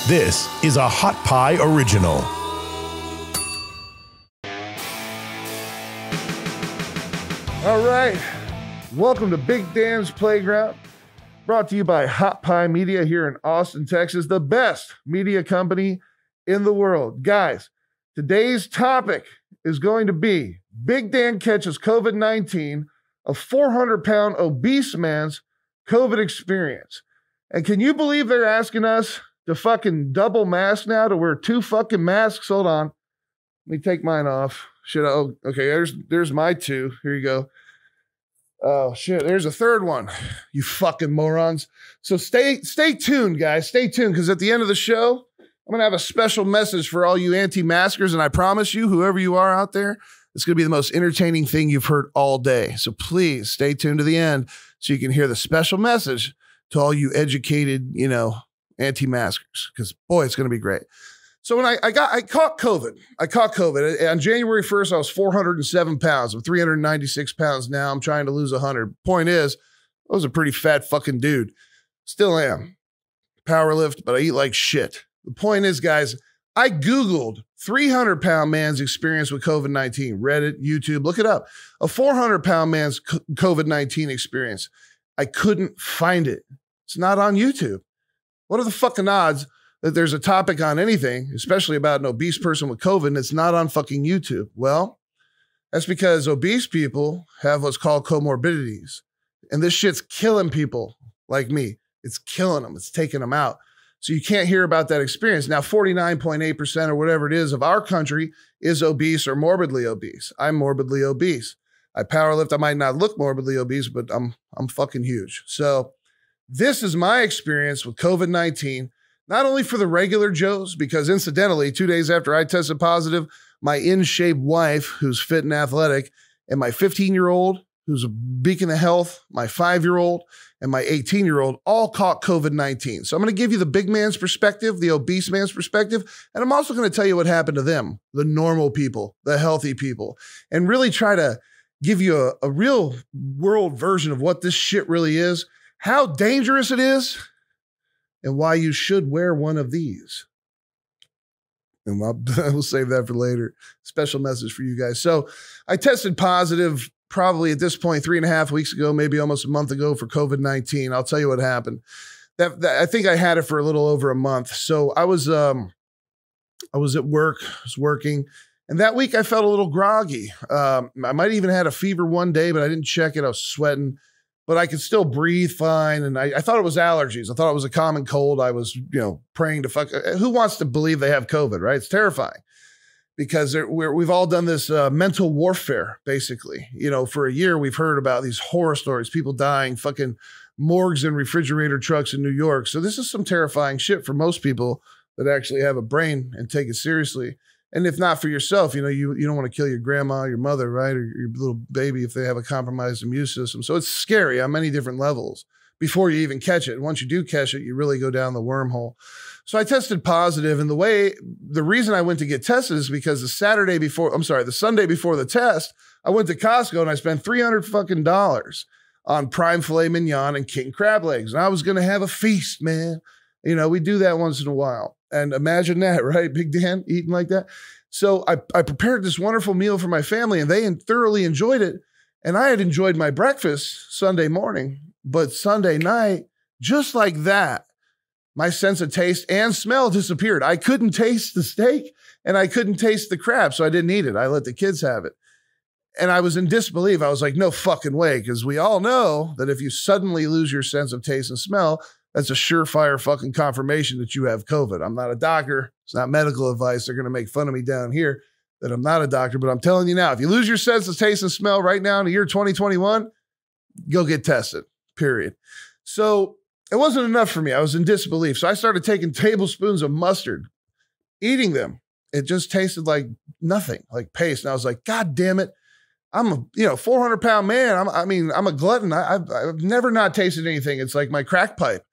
This is a Hot Pie Original. All right. Welcome to Big Dan's Playground, brought to you by Hot Pie Media here in Austin, Texas, the best media company in the world. Guys, today's topic is going to be Big Dan catches COVID-19, a 400-pound obese man's COVID experience. And can you believe they're asking us to fucking double mask now, to wear 2 fucking masks? Hold on. Let me take mine off. Okay, there's my 2. Here you go. Oh, shit, there's a 3rd one. You fucking morons. So stay tuned, guys. Stay tuned, because at the end of the show, I'm going to have a special message for all you anti-maskers, and I promise you, whoever you are out there, it's going to be the most entertaining thing you've heard all day. So please stay tuned to the end so you can hear the special message to all you educated, anti-maskers, because boy, it's going to be great. So when I caught COVID. On January 1st, I was 407 pounds. I'm 396 pounds now. I'm trying to lose 100. Point is, I was a pretty fat fucking dude. Still am. Powerlift, but I eat like shit. The point is, guys, I Googled 300-pound man's experience with COVID-19. Reddit, YouTube, look it up. A 400-pound man's COVID-19 experience. I couldn't find it. It's not on YouTube. What are the fucking odds that there's a topic on anything, especially about an obese person with COVID, and it's not on fucking YouTube? Well, that's because obese people have what's called comorbidities. And this shit's killing people like me. It's killing them. It's taking them out. So you can't hear about that experience. Now, 49.8% or whatever it is of our country is obese or morbidly obese. I'm morbidly obese. I powerlift. I might not look morbidly obese, but I'm fucking huge. So this is my experience with COVID-19, not only for the regular Joes, because incidentally, 2 days after I tested positive, my in-shape wife, who's fit and athletic, and my 15-year-old, who's a beacon of health, my 5-year-old, and my 18-year-old all caught COVID-19. So I'm going to give you the big man's perspective, the obese man's perspective, and I'm also going to tell you what happened to them, the normal people, the healthy people, and really try to give you a real world version of what this shit really is, how dangerous it is, and why you should wear one of these. And we'll save that for later. Special message for you guys. So I tested positive probably at this point 3.5 weeks ago, maybe almost a month ago, for COVID-19. I'll tell you what happened. I think I had it for a little over a month. So I was at work, I was working, and that week I felt a little groggy. I might even had a fever one day, but I didn't check it. I was sweating, but I could still breathe fine. And I thought it was allergies. I thought it was a common cold. I was, praying to fuck. Who wants to believe they have COVID, right? It's terrifying. Because we've all done this mental warfare, basically. For a year, we've heard about these horror stories, people dying, fucking morgues and refrigerator trucks in New York. So this is some terrifying shit for most people that actually have a brain and take it seriously. And if not for yourself, you don't want to kill your grandma, your mother, right? Or your little baby if they have a compromised immune system. So it's scary on many different levels before you even catch it. And once you do catch it, you really go down the wormhole. So I tested positive, and the reason I went to get tested is because the Sunday before the test, I went to Costco and I spent $300 fucking on prime filet mignon and king crab legs. And I was going to have a feast, man. We do that once in a while. And imagine that, right? Big Dan eating like that. So I prepared this wonderful meal for my family, and they thoroughly enjoyed it. And I had enjoyed my breakfast Sunday morning, but Sunday night, just like that, my sense of taste and smell disappeared. I couldn't taste the steak and I couldn't taste the crab, so I didn't eat it. I let the kids have it. And I was in disbelief. I was like, no fucking way, because we all know that if you suddenly lose your sense of taste and smell, that's a surefire fucking confirmation that you have COVID. I'm not a doctor. It's not medical advice. They're going to make fun of me down here that I'm not a doctor, but I'm telling you now, if you lose your sense of taste and smell right now in the year 2021, go get tested, period. So it wasn't enough for me. I was in disbelief. So I started taking tablespoons of mustard, eating them. It just tasted like nothing, like paste. And I was like, God damn it. I'm a 400-pound man. I'm a glutton. I've never not tasted anything. It's like my crack pipe.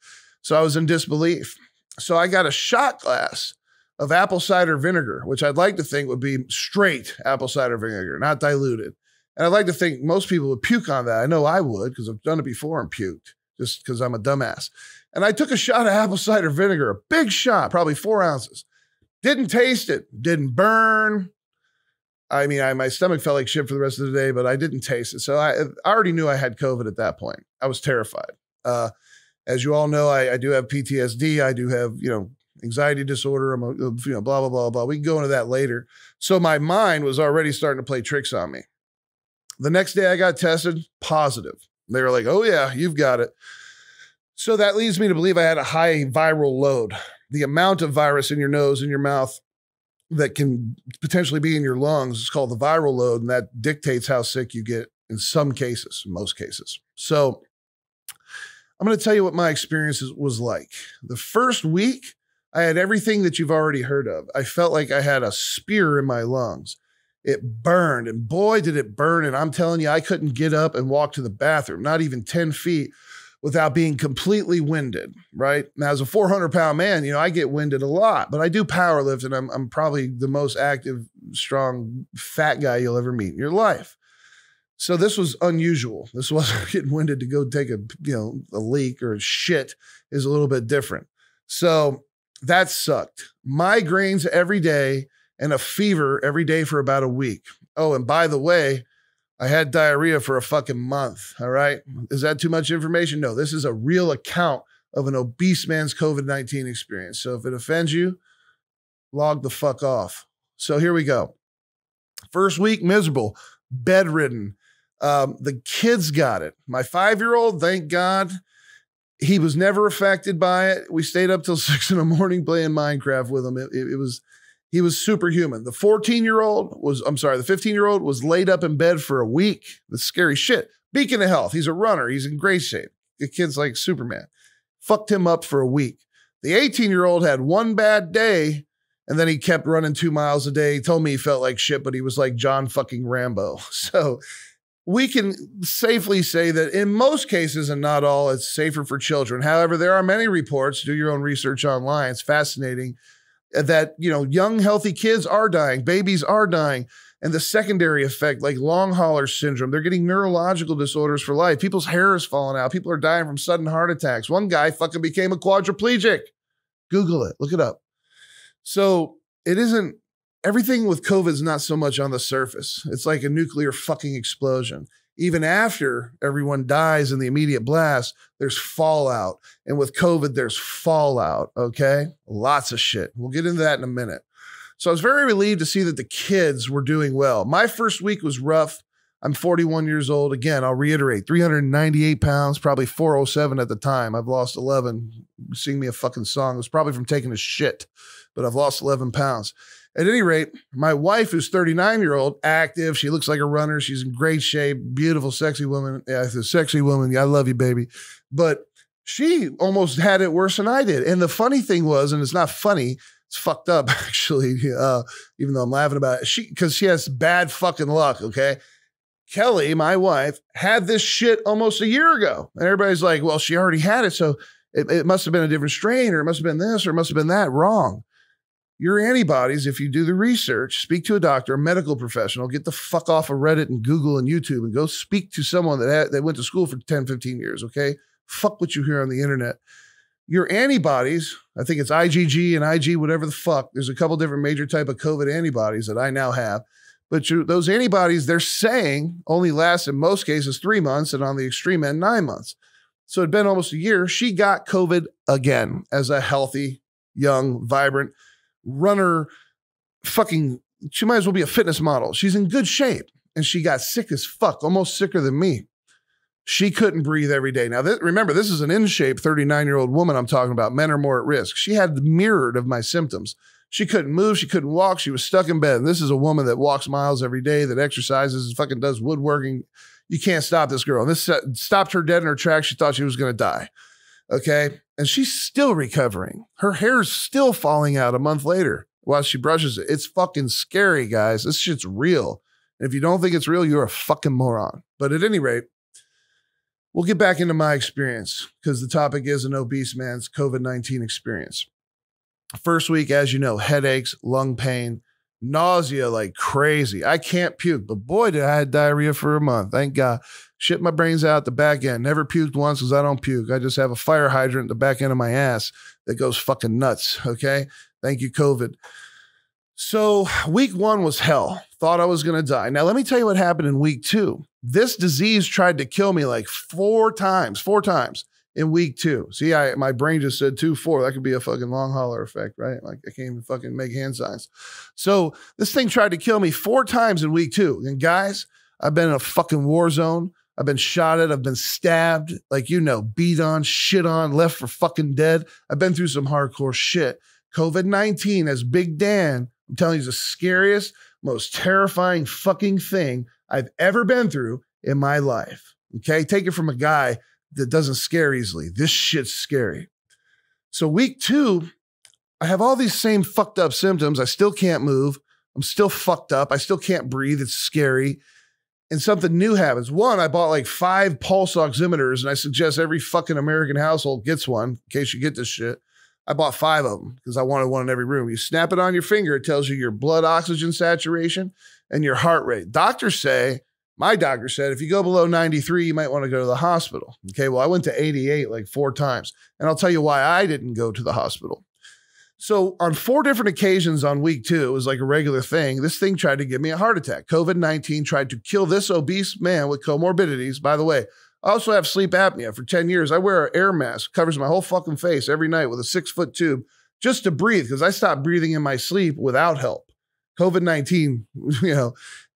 So I was in disbelief. So I got a shot glass of apple cider vinegar, which I'd like to think would be straight apple cider vinegar, not diluted. And I'd like to think most people would puke on that. I know I would, because I've done it before and puked, just because I'm a dumbass. And I took a shot of apple cider vinegar, a big shot, probably 4 ounces. Didn't taste it, didn't burn. I mean, my stomach felt like shit for the rest of the day, but I didn't taste it. So I already knew I had COVID at that point. I was terrified. As you all know, I do have PTSD. I do have, anxiety disorder. I'm, blah, blah, blah, blah. We can go into that later. So my mind was already starting to play tricks on me. The next day I got tested, positive. They were like, oh yeah, you've got it. So that leads me to believe I had a high viral load. The amount of virus in your nose and your mouth that can potentially be in your lungs is called the viral load, and that dictates how sick you get in some cases, in most cases. So I'm going to tell you what my experience was like. The first week, I had everything that you've already heard of. I felt like I had a spear in my lungs. It burned, and boy, did it burn. And I'm telling you, I couldn't get up and walk to the bathroom, not even 10 feet, without being completely winded, right? Now, as a 400-pound man, I get winded a lot, but I do power lift, and I'm probably the most active, strong, fat guy you'll ever meet in your life. So this was unusual. This wasn't getting winded to go take a leak or a shit is a little bit different. So that sucked. Migraines every day and a fever every day for about a week. Oh, and by the way, I had diarrhea for a fucking month. All right. Is that too much information? No, this is a real account of an obese man's COVID-19 experience. So if it offends you, log the fuck off. So here we go. First week, miserable, bedridden. The kids got it. My 5-year-old, thank God, he was never affected by it. We stayed up till 6 a.m. playing Minecraft with him. He was superhuman. The 15-year-old was laid up in bed for a week. That's scary shit. Beacon of health. He's a runner. He's in great shape. The kid's like Superman. Fucked him up for a week. The 18-year-old had one bad day, and then he kept running 2 miles a day. He told me he felt like shit, but he was like John fucking Rambo. So we can safely say that in most cases, and not all, it's safer for children. However, there are many reports, do your own research online. It's fascinating that, young, healthy kids are dying, babies are dying. And the secondary effect, like long hauler syndrome, they're getting neurological disorders for life. People's hair is falling out. People are dying from sudden heart attacks. One guy fucking became a quadriplegic. Google it, look it up. So everything with COVID is not so much on the surface. It's like a nuclear fucking explosion. Even after everyone dies in the immediate blast, there's fallout. And with COVID, there's fallout, okay? Lots of shit. We'll get into that in a minute. So I was very relieved to see that the kids were doing well. My first week was rough. I'm 41 years old. Again, I'll reiterate, 398 pounds, probably 407 at the time. I've lost 11. Sing me a fucking song. It was probably from taking a shit, but I've lost 11 pounds. At any rate, my wife, who's 39-year-old, active. She looks like a runner. She's in great shape. Beautiful, sexy woman. Yeah, it's a sexy woman. Yeah, I love you, baby. But she almost had it worse than I did. And the funny thing was, and it's not funny, it's fucked up, actually, even though I'm laughing about it, because she has bad fucking luck, okay? Kelly, my wife, had this shit almost a year ago. And everybody's like, well, she already had it, so it must have been a different strain, or it must have been this, or it must have been that. Wrong. Your antibodies, if you do the research, speak to a doctor, a medical professional, get the fuck off of Reddit and Google and YouTube and go speak to someone that went to school for 10, 15 years, okay? Fuck what you hear on the internet. Your antibodies, I think it's IgG and IG, whatever the fuck. There's a couple different major type of COVID antibodies that I now have. But those antibodies, they're saying, only last in most cases 3 months, and on the extreme end, 9 months. So it'd been almost a year. She got COVID again as a healthy, young, vibrant runner. She might as well be a fitness model. She's in good shape. And she got sick as fuck, almost sicker than me. She couldn't breathe every day. Now, remember, this is an in-shape 39-year-old woman I'm talking about. Men are more at risk. She had the mirrored of my symptoms. She couldn't move. She couldn't walk. She was stuck in bed. And this is a woman that walks miles every day, that exercises, fucking does woodworking. You can't stop this girl. And this stopped her dead in her tracks. She thought she was going to die. Okay. And she's still recovering. Her hair's still falling out a month later while she brushes it. It's fucking scary, guys. This shit's real. And if you don't think it's real, you're a fucking moron. But at any rate, we'll get back into my experience because the topic is an obese man's COVID-19 experience. First week, as you know, headaches, lung pain, nausea like crazy. I can't puke, but boy, did I have diarrhea for a month. Thank God. Shit my brains out the back end. Never puked once because I don't puke. I just have a fire hydrant at the back end of my ass that goes fucking nuts. Okay. Thank you, COVID. So week 1 was hell. Thought I was going to die. Now, let me tell you what happened in week 2. This disease tried to kill me like 4 times in week 2. See, my brain just said 2, 4. That could be a fucking long hauler effect, right? Like I can't even fucking make hand signs. So this thing tried to kill me 4 times in week 2. And guys, I've been in a fucking war zone. I've been shot at. I've been stabbed, like, beat on, shit on, left for fucking dead. I've been through some hardcore shit. COVID-19, as Big Dan, I'm telling you, is the scariest, most terrifying fucking thing I've ever been through in my life. Okay? Take it from a guy that doesn't scare easily. This shit's scary. So week 2, I have all these same fucked up symptoms. I still can't move. I'm still fucked up. I still can't breathe. It's scary. And something new happens. 1, I bought like 5 pulse oximeters, and I suggest every fucking American household gets one in case you get this shit. I bought 5 of them because I wanted one in every room. You snap it on your finger. It tells you your blood oxygen saturation and your heart rate. My doctor said, if you go below 93, you might want to go to the hospital. Okay, well, I went to 88 like 4 times. And I'll tell you why I didn't go to the hospital. So on 4 different occasions on week 2, it was like a regular thing. This thing tried to give me a heart attack. COVID-19 tried to kill this obese man with comorbidities. By the way, I also have sleep apnea. For 10 years, I wear an air mask, covers my whole fucking face every night with a 6-foot tube just to breathe because I stopped breathing in my sleep without help. COVID-19,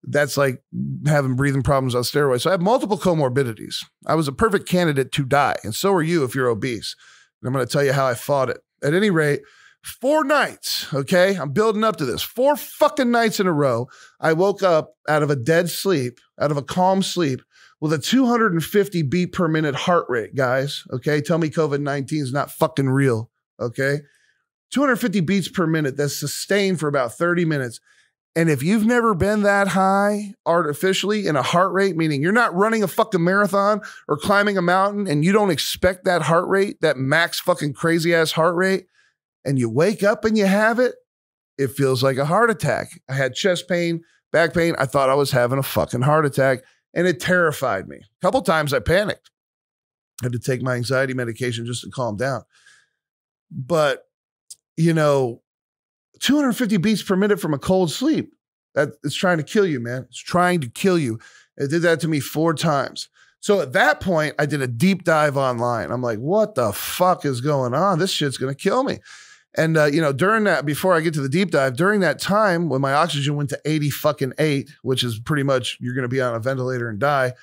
that's like having breathing problems on steroids. So I have multiple comorbidities. I was a perfect candidate to die, and so are you if you're obese. And I'm going to tell you how I fought it. At any rate, 4 nights, okay? I'm building up to this. 4 fucking nights in a row, I woke up out of a dead sleep, out of a calm sleep, with a 250 beat per minute heart rate, guys, okay? Tell me COVID-19 is not fucking real, okay? 250 beats per minute that's sustained for about 30 minutes. And if you've never been that high artificially in a heart rate, meaning you're not running a fucking marathon or climbing a mountain and you don't expect that heart rate, that max fucking crazy ass heart rate, and you wake up and you have it, it feels like a heart attack. I had chest pain, back pain. I thought I was having a fucking heart attack. And it terrified me. A couple times I panicked. I had to take my anxiety medication just to calm down. But, 250 beats per minute from a cold sleep, it's trying to kill you, man. It's trying to kill you. It did that to me 4 times. So at that point, I did a deep dive online. I'm like, what the fuck is going on? This shit's going to kill me. And, during that, before I get to the deep dive, during that time when my oxygen went to 80 fucking 8, which is pretty much you're going to be on a ventilator and die,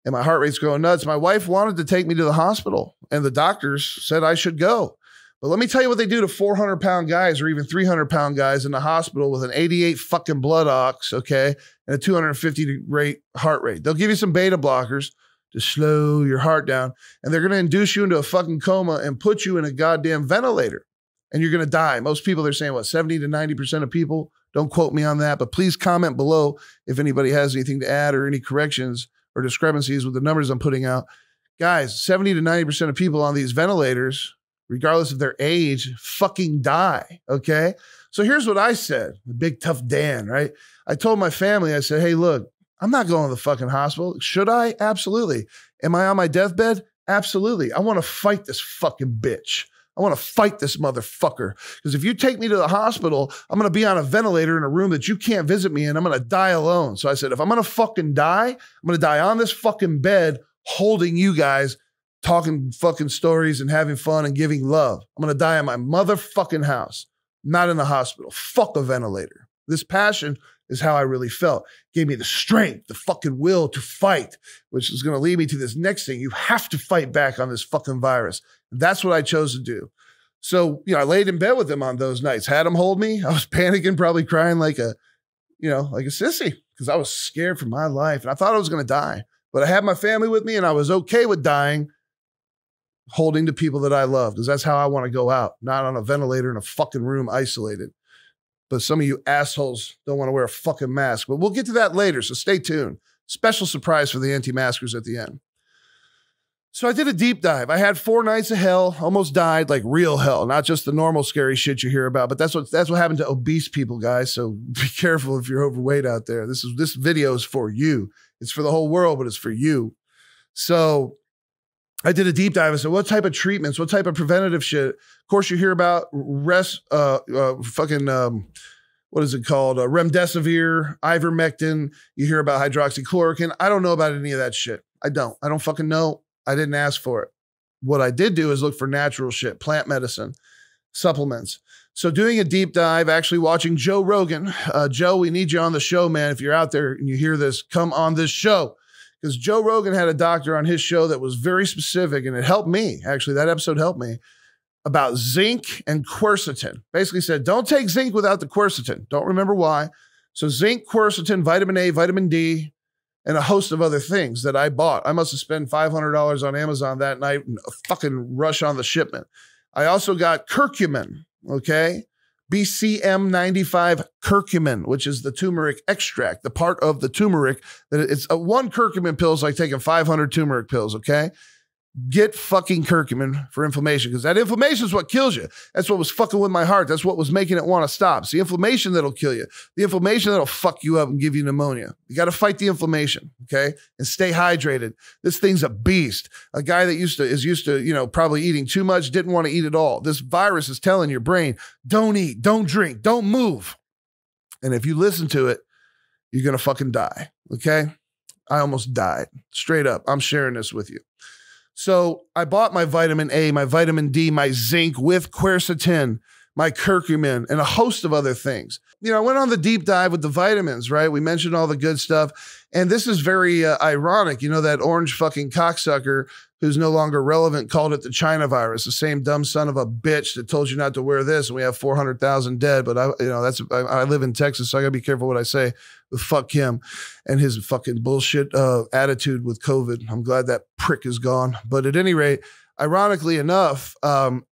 and my heart rate's going nuts, my wife wanted to take me to the hospital, and the doctors said I should go. But let me tell you what they do to 400-pound guys or even 300-pound guys in the hospital with an 88 fucking blood ox, okay, and a 250 heart rate. They'll give you some beta blockers to slow your heart down, and they're going to induce you into a fucking coma and put you in a goddamn ventilator. And you're going to die. Most people, they're saying, 70 to 90% of people. Don't quote me on that, but please comment below if anybody has anything to add or any corrections or discrepancies with the numbers I'm putting out. Guys, 70 to 90% of people on these ventilators, regardless of their age, fucking die, okay? So here's what I said, the big tough Dan, right? I told my family, I said, hey, look, I'm not going to the fucking hospital. Should I? Absolutely. Am I on my deathbed? Absolutely. I want to fight this fucking bitch. I want to fight this motherfucker. Because if you take me to the hospital, I'm going to be on a ventilator in a room that you can't visit me in. I'm going to die alone. So I said, if I'm going to fucking die, I'm going to die on this fucking bed holding you guys, talking fucking stories and having fun and giving love. I'm going to die in my motherfucking house, not in the hospital. Fuck a ventilator. This passion is how I really felt. Gave me the strength, the fucking will to fight, which is going to lead me to this next thing. You have to fight back on this fucking virus. That's what I chose to do. So, I laid in bed with him on those nights, had him hold me. I was panicking, probably crying like a sissy because I was scared for my life. And I thought I was going to die, but I had my family with me and I was okay with dying, holding the people that I love, because that's how I want to go out, not on a ventilator in a fucking room isolated. But some of you assholes don't want to wear a fucking mask. But we'll get to that later, so stay tuned. Special surprise for the anti-maskers at the end. So I did a deep dive. I had 4 nights of hell, almost died, like real hell, not just the normal scary shit you hear about, but that's what happened to obese people, guys. So be careful if you're overweight out there. This video is for you. It's for the whole world, but it's for you. So I did a deep dive. I said, what type of treatments, what type of preventative shit? Of course, you hear about what is it called? Remdesivir, ivermectin. You hear about hydroxychloroquine. I don't know about any of that shit. I don't fucking know. I didn't ask for it. What I did do is look for natural shit, plant medicine, supplements. So doing a deep dive, actually watching Joe Rogan. Joe, we need you on the show, man. If you're out there and you hear this, come on this show. Because Joe Rogan had a doctor on his show that was very specific, and it helped me. Actually, that episode helped me about zinc and quercetin. Basically said, don't take zinc without the quercetin. Don't remember why. So zinc, quercetin, vitamin A, vitamin D, and a host of other things that I bought. I must have spent $500 on Amazon that night and a fucking rush on the shipment. I also got curcumin, okay? BCM95 curcumin, which is the turmeric extract, the part of the turmeric that it's one curcumin pill is like taking 500 turmeric pills, okay? Get fucking curcumin for inflammation, because that inflammation is what kills you. That's what was fucking with my heart. That's what was making it want to stop. It's the inflammation that'll kill you. The inflammation that'll fuck you up and give you pneumonia. You got to fight the inflammation, okay? And stay hydrated. This thing's a beast. A guy that is used to, probably eating too much, didn't want to eat at all. This virus is telling your brain, don't eat, don't drink, don't move. And if you listen to it, you're going to fucking die, okay? I almost died. Straight up. I'm sharing this with you. So I bought my vitamin A, my vitamin D, my zinc with quercetin, my curcumin, and a host of other things. I went on the deep dive with the vitamins, right? We mentioned all the good stuff. And this is very ironic. That orange fucking cocksucker who's no longer relevant called it the China virus, the same dumb son of a bitch that told you not to wear this. And we have 400,000 dead. But I live in Texas, so I gotta be careful what I say. But fuck him and his fucking bullshit attitude with COVID. I'm glad that prick is gone. But at any rate, ironically enough,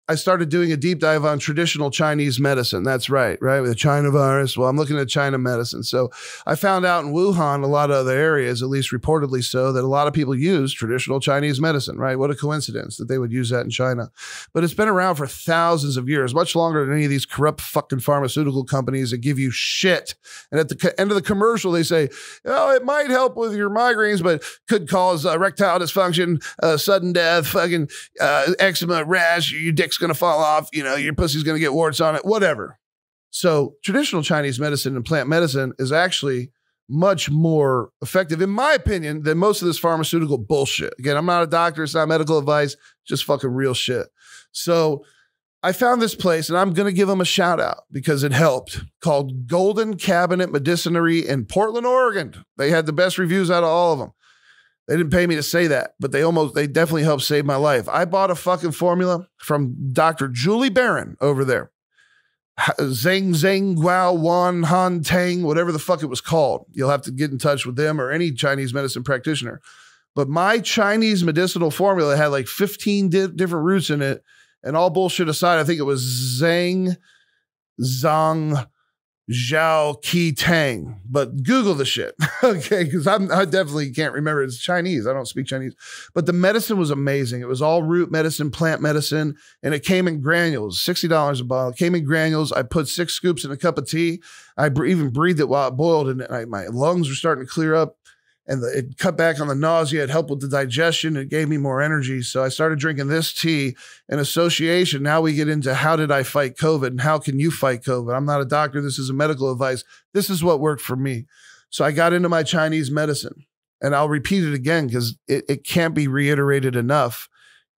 I started doing a deep dive on traditional Chinese medicine. That's right? With the China virus. Well, I'm looking at China medicine. So I found out in Wuhan, a lot of other areas, at least reportedly so, that a lot of people use traditional Chinese medicine, right? What a coincidence that they would use that in China. But it's been around for thousands of years, much longer than any of these corrupt fucking pharmaceutical companies that give you shit. And at the end of the commercial, they say, it might help with your migraines, but could cause erectile dysfunction, sudden death, fucking eczema, rash, your dick's going to fall off, your pussy's going to get warts on it, whatever. So traditional Chinese medicine and plant medicine is actually much more effective, in my opinion, than most of this pharmaceutical bullshit. Again, I'm not a doctor. It's not medical advice, just fucking real shit. So I found this place, and I'm going to give them a shout out because it helped, called Golden Cabinet Medicinary in Portland, Oregon. They had the best reviews out of all of them. They didn't pay me to say that, but they definitely helped save my life. I bought a fucking formula from Dr. Julie Barron over there. Zheng Guao Wan Han Tang, whatever the fuck it was called. You'll have to get in touch with them or any Chinese medicine practitioner. But my Chinese medicinal formula had like 15 different roots in it. And all bullshit aside, I think it was Zhang Zhang Zhao Qi Tang, but Google the shit, okay? Because I definitely can't remember. It's Chinese. I don't speak Chinese, but the medicine was amazing. It was all root medicine, plant medicine, and it came in granules. $60 a bottle. It came in granules. I put 6 scoops in a cup of tea. I even breathed it while it boiled, and my lungs were starting to clear up. And it cut back on the nausea. It helped with the digestion. It gave me more energy. So I started drinking this tea in association. Now we get into how did I fight COVID and how can you fight COVID? I'm not a doctor. This is a medical advice. This is what worked for me. So I got into my Chinese medicine, and I'll repeat it again because it can't be reiterated enough.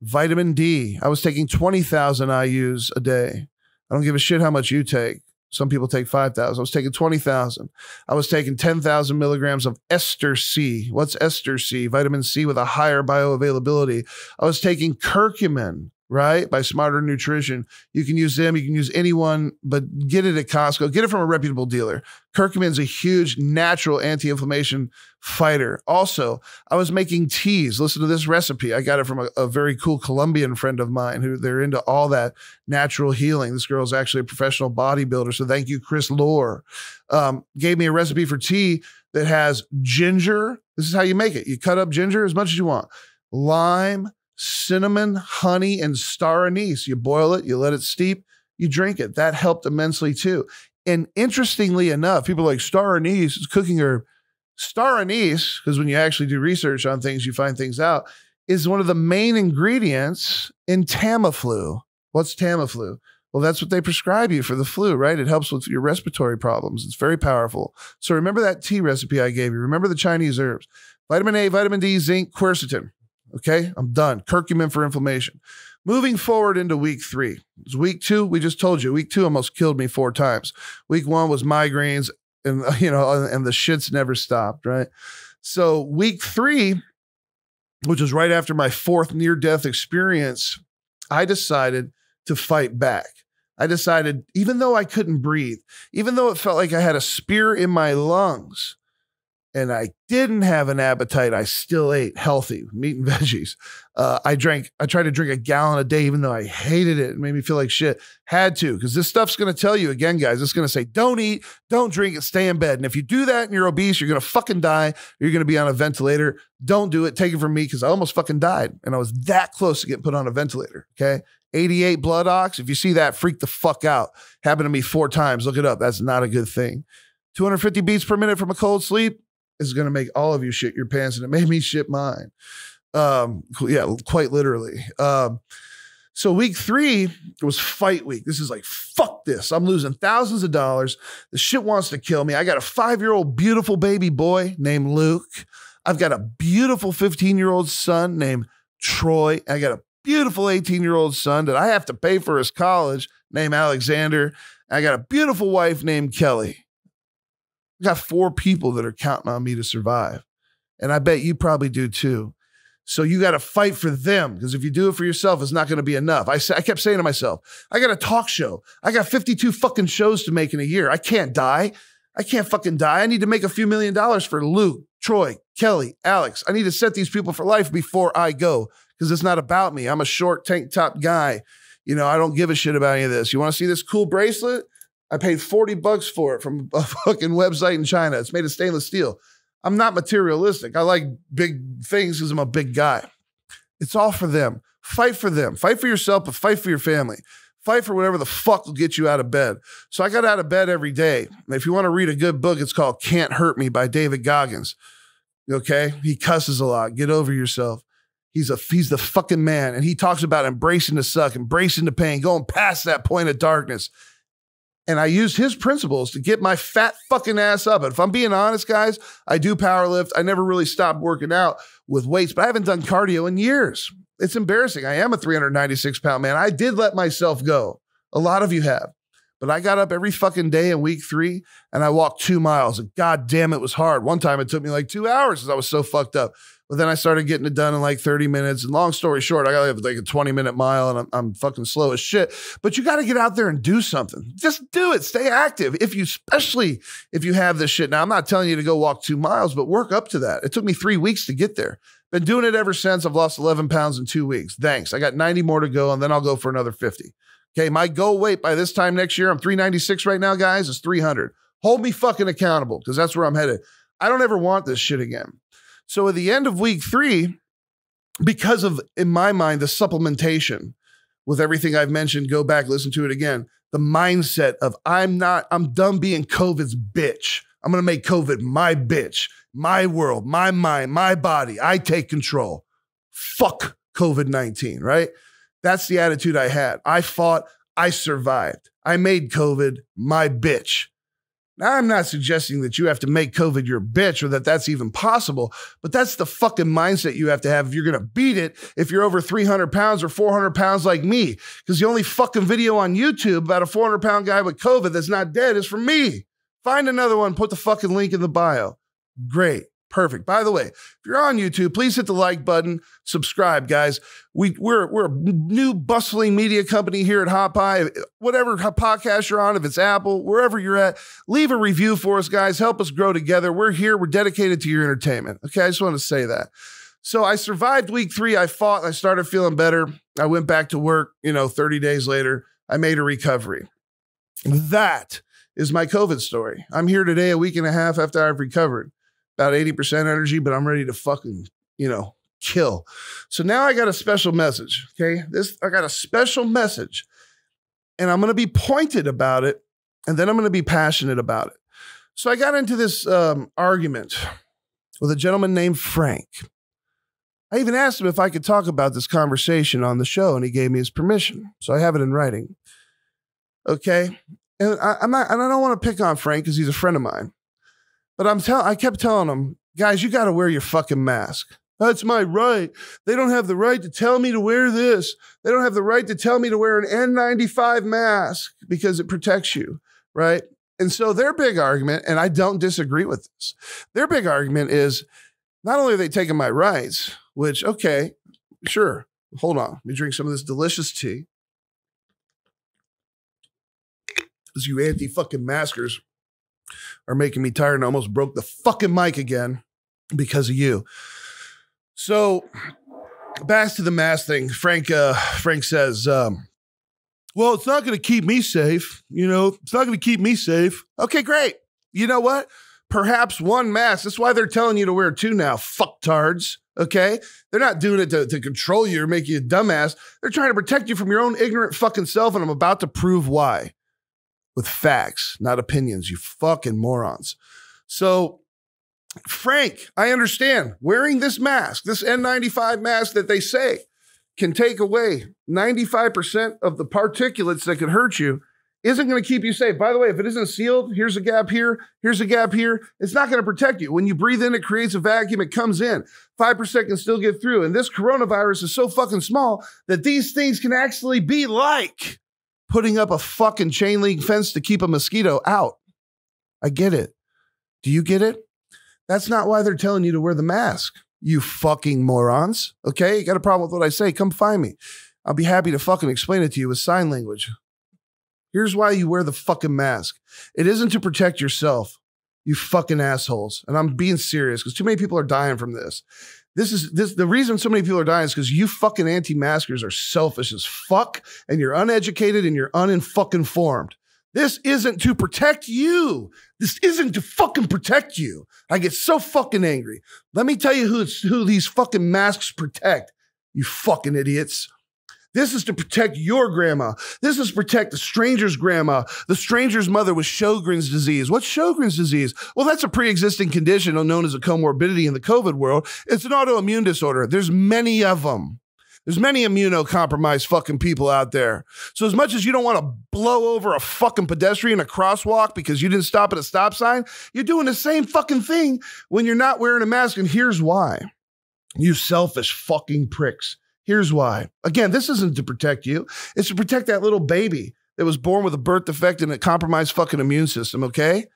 Vitamin D. I was taking 20,000 IUs a day. I don't give a shit how much you take. Some people take 5,000. I was taking 20,000. I was taking 10,000 milligrams of ester C. What's ester C? Vitamin C with a higher bioavailability. I was taking curcumin, right? By Smarter Nutrition. You can use them. You can use anyone, but get it at Costco. Get it from a reputable dealer. Curcumin is a huge natural anti-inflammation fighter. Also, I was making teas. Listen to this recipe. I got it from a very cool Colombian friend of mine who they're into all that natural healing. This girl's actually a professional bodybuilder. So thank you, Chris Lohr. Gave me a recipe for tea that has ginger. This is how you make it. You cut up ginger as much as you want. Lime, cinnamon, honey, and star anise. You boil it, you let it steep, you drink it. That helped immensely too. And interestingly enough, people are like, star anise is cooking herb. Star anise, because when you actually do research on things, you find things out, is one of the main ingredients in Tamiflu. What's Tamiflu? Well, that's what they prescribe you for the flu, right? It helps with your respiratory problems. It's very powerful. So remember that tea recipe I gave you. Remember the Chinese herbs. Vitamin A, vitamin D, zinc, quercetin. Okay, I'm done. Curcumin for inflammation. Moving forward into week 3. It's week 2, we just told you. Week 2 almost killed me 4 times. Week 1 was migraines, and and the shits never stopped, right? So week 3, which was right after my 4th near-death experience, I decided to fight back. I decided, even though I couldn't breathe, even though it felt like I had a spear in my lungs, and I didn't have an appetite, I still ate healthy meat and veggies. I tried to drink a gallon a day, even though I hated it. It made me feel like shit. Had to, because this stuff's going to tell you, again, guys, it's going to say, don't eat, don't drink, and stay in bed. And if you do that and you're obese, you're going to fucking die. You're going to be on a ventilator. Don't do it. Take it from me, because I almost fucking died. And I was that close to getting put on a ventilator, okay? 88 blood ox. If you see that, freak the fuck out. Happened to me 4 times. Look it up. That's not a good thing. 250 beats per minute from a cold sleep is going to make all of you shit your pants, and it made me shit mine. Yeah, quite literally. So week 3 was fight week. This is like, fuck this. I'm losing thousands of dollars. The shit wants to kill me. I got a 5-year-old beautiful baby boy named Luke. I've got a beautiful 15-year-old son named Troy. I got a beautiful 18-year-old son that I have to pay for his college named Alexander. I got a beautiful wife named Kelly. I got 4 people that are counting on me to survive. And I bet you probably do too. So you got to fight for them, because if you do it for yourself, it's not going to be enough. I kept saying to myself, I got a talk show. I got 52 fucking shows to make in a year. I can't die. I can't fucking die. I need to make a few $1 million for Luke, Troy, Kelly, Alex. I need to set these people for life before I go, because it's not about me. I'm a short tank top guy. I don't give a shit about any of this. You want to see this cool bracelet? I paid $40 for it from a fucking website in China. It's made of stainless steel. I'm not materialistic. I like big things because I'm a big guy. It's all for them. Fight for them. Fight for yourself, but fight for your family. Fight for whatever the fuck will get you out of bed. So I got out of bed every day. And if you want to read a good book, it's called Can't Hurt Me by David Goggins. Okay? He cusses a lot. Get over yourself. He's the fucking man. And he talks about embracing the suck, embracing the pain, going past that point of darkness. And I used his principles to get my fat fucking ass up. And if I'm being honest, guys, I do power lift. I never really stopped working out with weights, but I haven't done cardio in years. It's embarrassing. I am a 396-pound man. I did let myself go. A lot of you have. But I got up every fucking day in week 3 and I walked 2 miles. And God damn, it was hard. One time it took me like 2 hours because I was so fucked up. But then I started getting it done in like 30 minutes. And long story short, I got to have like a 20-minute mile and I'm fucking slow as shit. But you got to get out there and do something. Just do it. Stay active. Especially if you have this shit. Now, I'm not telling you to go walk 2 miles, but work up to that. It took me 3 weeks to get there. Been doing it ever since. I've lost 11 pounds in 2 weeks. Thanks. I got 90 more to go and then I'll go for another 50. Okay. My goal weight by this time next year, I'm 396 right now, guys, is 300. Hold me fucking accountable because that's where I'm headed. I don't ever want this shit again. So at the end of week 3, because of, in my mind, the supplementation with everything I've mentioned, go back, listen to it again. The mindset of I'm done being COVID's bitch. I'm going to make COVID my bitch, my world, my mind, my body. I take control. Fuck COVID-19, right? That's the attitude I had. I fought. I survived. I made COVID my bitch. Now, I'm not suggesting that you have to make COVID your bitch or that that's even possible, but that's the fucking mindset you have to have if you're going to beat it if you're over 300 pounds or 400 pounds like me. Because the only fucking video on YouTube about a 400-pound guy with COVID that's not dead is from me. Find another one, put the fucking link in the bio. Great. Perfect. By the way, if you're on YouTube, please hit the like button, subscribe, guys. We're a new bustling media company here at Hot Pie. Whatever podcast you're on, if it's Apple, wherever you're at, leave a review for us, guys. Help us grow together. We're here. We're dedicated to your entertainment. Okay, I just want to say that. So I survived week 3. I fought. I started feeling better. I went back to work, 30 days later. I made a recovery. That is my COVID story. I'm here today, a week and a half after I've recovered. About 80% energy, but I'm ready to fucking, kill. So now I got a special message, okay? I got a special message, and I'm going to be pointed about it, and then I'm going to be passionate about it. So I got into this argument with a gentleman named Frank. I even asked him if I could talk about this conversation on the show, and he gave me his permission. So I have it in writing. Okay? And I don't want to pick on Frank because he's a friend of mine. But I kept telling him, guys, you got to wear your fucking mask. That's my right. They don't have the right to tell me to wear this. They don't have the right to tell me to wear an N95 mask because it protects you, right? And so their big argument, and I don't disagree with this, their big argument is not only are they taking my rights, which, okay, sure, hold on. Let me drink some of this delicious tea. Because you anti-fucking maskers are making me tired and I almost broke the fucking mic again because of you. So back to the mask thing. Frank says, well, it's not going to keep me safe. You know, it's not going to keep me safe. Okay, great. You know what? Perhaps one mask. That's why they're telling you to wear two now, fucktards. Okay? They're not doing it to control you or make you a dumbass. They're trying to protect you from your own ignorant fucking self, and I'm about to prove why. With facts, not opinions, you fucking morons. So, Frank, I understand. Wearing this mask, this N95 mask that they say can take away 95% of the particulates that could hurt you, isn't going to keep you safe. By the way, if it isn't sealed, here's a gap here, here's a gap here, it's not going to protect you. When you breathe in, it creates a vacuum, it comes in. 5% can still get through. And this coronavirus is so fucking small that these things can actually be like putting up a fucking chain link fence to keep a mosquito out. I get it. Do you get it? That's not why they're telling you to wear the mask, you fucking morons. Okay? You got a problem with what I say? Come find me. I'll be happy to fucking explain it to you with sign language. Here's why you wear the fucking mask. It isn't to protect yourself, you fucking assholes. And I'm being serious because too many people are dying from this. The reason so many people are dying is because you fucking anti-maskers are selfish as fuck and you're uneducated and you're unfucking formed. This isn't to protect you. This isn't to fucking protect you. I get so fucking angry. Let me tell you who these fucking masks protect, you fucking idiots. This is to protect your grandma. This is to protect the stranger's grandma, the stranger's mother with Sjogren's disease. What's Sjogren's disease? Well, that's a pre-existing condition known as a comorbidity in the COVID world. It's an autoimmune disorder. There's many of them. There's many immunocompromised fucking people out there. So as much as you don't want to blow over a fucking pedestrian, a crosswalk because you didn't stop at a stop sign, you're doing the same fucking thing when you're not wearing a mask. And here's why. You selfish fucking pricks. Here's why. Again, this isn't to protect you. It's to protect that little baby that was born with a birth defect and a compromised fucking immune system, okay?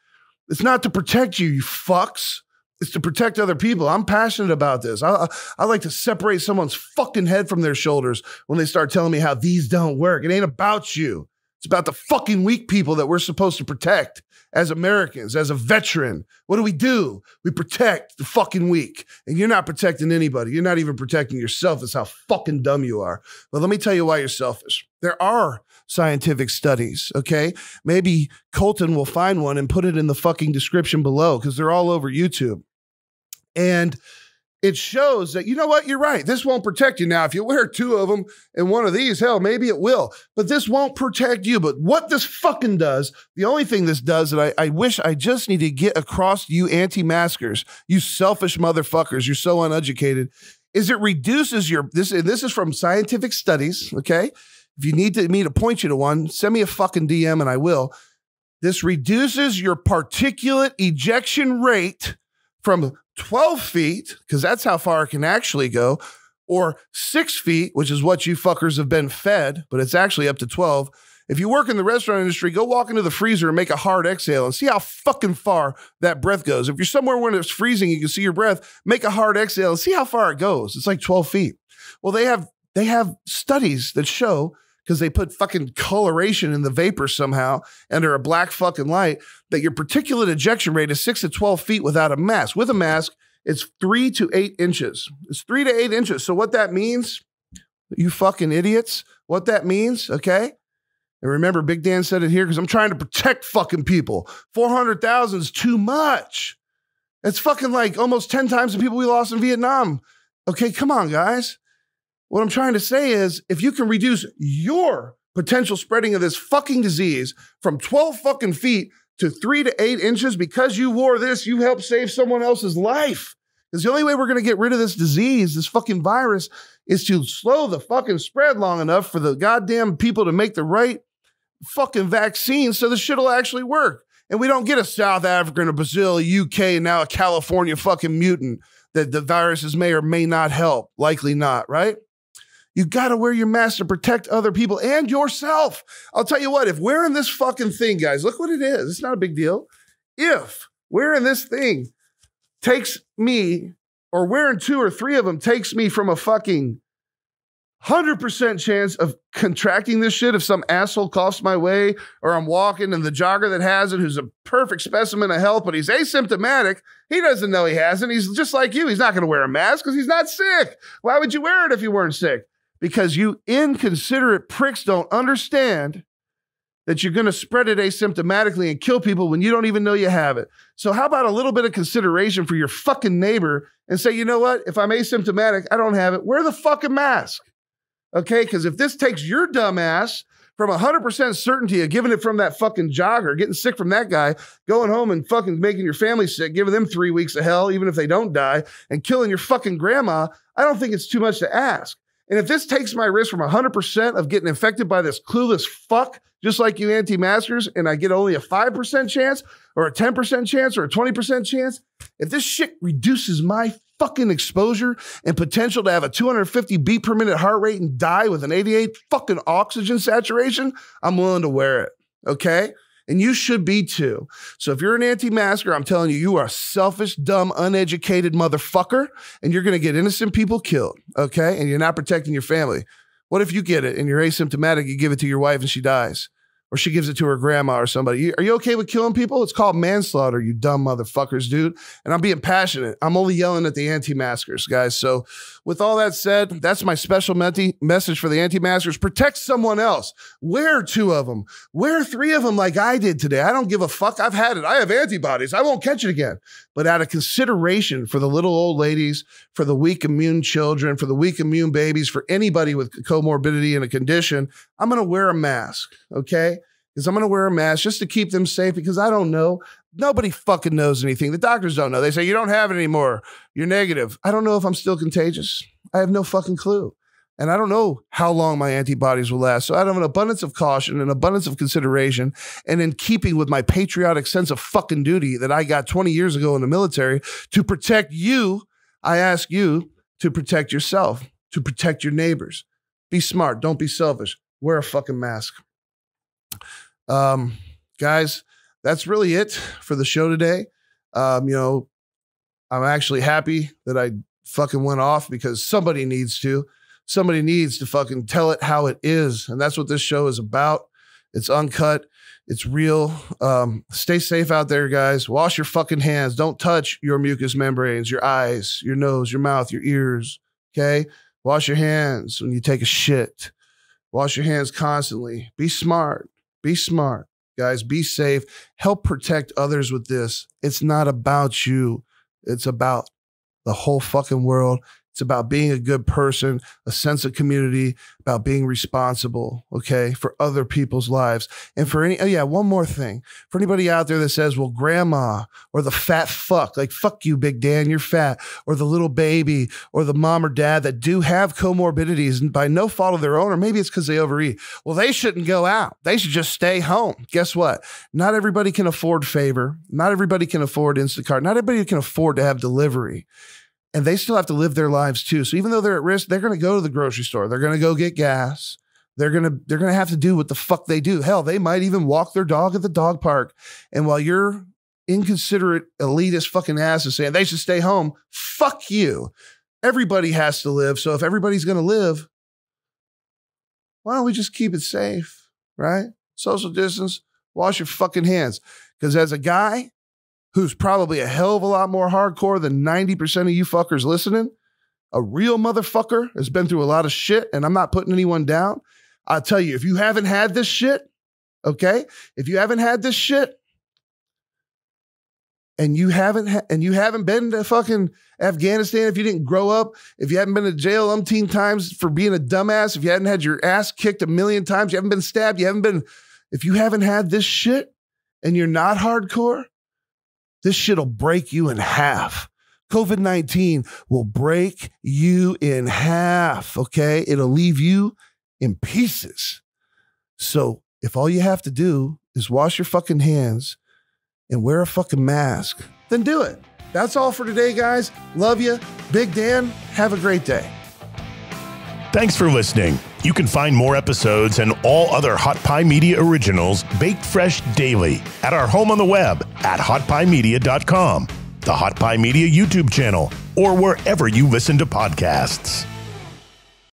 It's not to protect you, you fucks. It's to protect other people. I'm passionate about this. I like to separate someone's fucking head from their shoulders when they start telling me how these don't work. It ain't about you. It's about the fucking weak people that we're supposed to protect as Americans, as a veteran. What do? We protect the fucking weak. And you're not protecting anybody. You're not even protecting yourself. That's how fucking dumb you are. But let me tell you why you're selfish. There are scientific studies, okay? Maybe Colton will find one and put it in the fucking description below because they're all over YouTube. And it shows that, you know what, you're right. This won't protect you. Now, if you wear two of them and one of these, hell, maybe it will. But this won't protect you. But what this fucking does, the only thing this does that I wish I just need to get across to you anti-maskers, you selfish motherfuckers, you're so uneducated, is it reduces your, this is from scientific studies, okay? If you need me to point you to one, send me a fucking DM and I will. This reduces your particulate ejection rate from 12 feet, because that's how far it can actually go, or 6 feet, which is what you fuckers have been fed, but it's actually up to 12. If you work in the restaurant industry, go walk into the freezer and make a hard exhale and see how fucking far that breath goes. If you're somewhere where it's freezing, you can see your breath, make a hard exhale and see how far it goes. It's like 12 feet. Well, they have studies that show, because they put fucking coloration in the vapor somehow under a black fucking light, that your particulate ejection rate is 6 to 12 feet without a mask. With a mask, it's 3 to 8 inches. It's 3 to 8 inches. So what that means, you fucking idiots, what that means, okay? And remember, Big Dan said it here because I'm trying to protect fucking people. 400,000 is too much. It's fucking like almost 10 times the people we lost in Vietnam Okay, come on, guys. What I'm trying to say is, if you can reduce your potential spreading of this fucking disease from 12 fucking feet to 3 to 8 inches because you wore this, you helped save someone else's life. Because the only way we're going to get rid of this disease, this fucking virus, is to slow the fucking spread long enough for the goddamn people to make the right fucking vaccine so the shit will actually work. And we don't get a South African, a Brazil, a UK, now a California fucking mutant that the viruses may or may not help. Likely not, right? You got to wear your mask to protect other people and yourself. I'll tell you what, if wearing this fucking thing, guys, look what it is. It's not a big deal. If wearing this thing takes me, or wearing 2 or 3 of them takes me from a fucking 100% chance of contracting this shit if some asshole coughs my way, or I'm walking and the jogger that has it, who's a perfect specimen of health, but he's asymptomatic, he doesn't know he has it. He's just like you. He's not going to wear a mask because he's not sick. Why would you wear it if you weren't sick? Because you inconsiderate pricks don't understand that you're going to spread it asymptomatically and kill people when you don't even know you have it. So how about a little bit of consideration for your fucking neighbor and say, you know what? If I'm asymptomatic, I don't have it. Wear the fucking mask. Okay? Because if this takes your dumb ass from 100% certainty of giving it from that fucking jogger, getting sick from that guy, going home and fucking making your family sick, giving them 3 weeks of hell, even if they don't die, and killing your fucking grandma, I don't think it's too much to ask. And if this takes my risk from 100% of getting infected by this clueless fuck, just like you anti-maskers, and I get only a 5% chance or a 10% chance or a 20% chance, if this shit reduces my fucking exposure and potential to have a 250 beat per minute heart rate and die with an 88 fucking oxygen saturation, I'm willing to wear it. Okay? And you should be too. So if you're an anti-masker, I'm telling you, you are a selfish, dumb, uneducated motherfucker, and you're going to get innocent people killed, okay? And you're not protecting your family. What if you get it and you're asymptomatic, you give it to your wife and she dies? Or she gives it to her grandma or somebody. Are you okay with killing people? It's called manslaughter, you dumb motherfuckers, dude. And I'm being passionate. I'm only yelling at the anti-maskers, guys. So with all that said, that's my special message for the anti-maskers. Protect someone else. Wear 2 of them. Wear 3 of them like I did today. I don't give a fuck. I've had it. I have antibodies. I won't catch it again. But out of consideration for the little old ladies, for the weak immune children, for the weak immune babies, for anybody with comorbidity and a condition, I'm going to wear a mask, okay? Because I'm going to wear a mask just to keep them safe, because I don't know. Nobody fucking knows anything. The doctors don't know. They say, you don't have it anymore. You're negative. I don't know if I'm still contagious. I have no fucking clue. And I don't know how long my antibodies will last. So out of an abundance of caution, an abundance of consideration, and in keeping with my patriotic sense of fucking duty that I got 20 years ago in the military to protect you, I ask you to protect yourself, to protect your neighbors. Be smart. Don't be selfish. Wear a fucking mask. Guys, that's really it for the show today. You know, I'm actually happy that I fucking went off, because somebody needs to. Somebody needs to fucking tell it how it is. And that's what this show is about. It's uncut. It's real. Stay safe out there, guys. Wash your fucking hands. Don't touch your mucous membranes, your eyes, your nose, your mouth, your ears. Okay? Wash your hands when you take a shit. Wash your hands constantly. Be smart. Be smart, guys. Be safe. Help protect others with this. It's not about you. It's about the whole fucking world. It's about being a good person, a sense of community, about being responsible, okay, for other people's lives. And for one more thing. For anybody out there that says, well, grandma, or the fat fuck, like, fuck you, Big Dan, you're fat, or the little baby, or the mom or dad that do have comorbidities and by no fault of their own, or maybe it's because they overeat. Well, they shouldn't go out. They should just stay home. Guess what? Not everybody can afford Favor. Not everybody can afford Instacart. Not everybody can afford to have delivery. And they still have to live their lives too. So even though they're at risk, they're going to go to the grocery store. They're going to go get gas. They're going to have to do what the fuck they do. Hell, they might even walk their dog at the dog park. And while you're inconsiderate, elitist fucking asses saying they should stay home, fuck you. Everybody has to live. So if everybody's going to live, why don't we just keep it safe, right? Social distance, wash your fucking hands. Because as a guy who's probably a hell of a lot more hardcore than 90% of you fuckers listening, a real motherfucker has been through a lot of shit, and I'm not putting anyone down. I'll tell you, if you haven't had this shit, okay? If you haven't had this shit, and you haven't been to fucking Afghanistan, if you didn't grow up, if you haven't been to jail umpteen times for being a dumbass, if you hadn't had your ass kicked a million times, you haven't been stabbed, if you haven't had this shit and you're not hardcore, this shit'll break you in half. COVID-19 will break you in half, okay? It'll leave you in pieces. So if all you have to do is wash your fucking hands and wear a fucking mask, then do it. That's all for today, guys. Love you. Big Dan, have a great day. Thanks for listening. You can find more episodes and all other Hot Pie Media originals baked fresh daily at our home on the web at hotpiemedia.com, the Hot Pie Media YouTube channel, or wherever you listen to podcasts.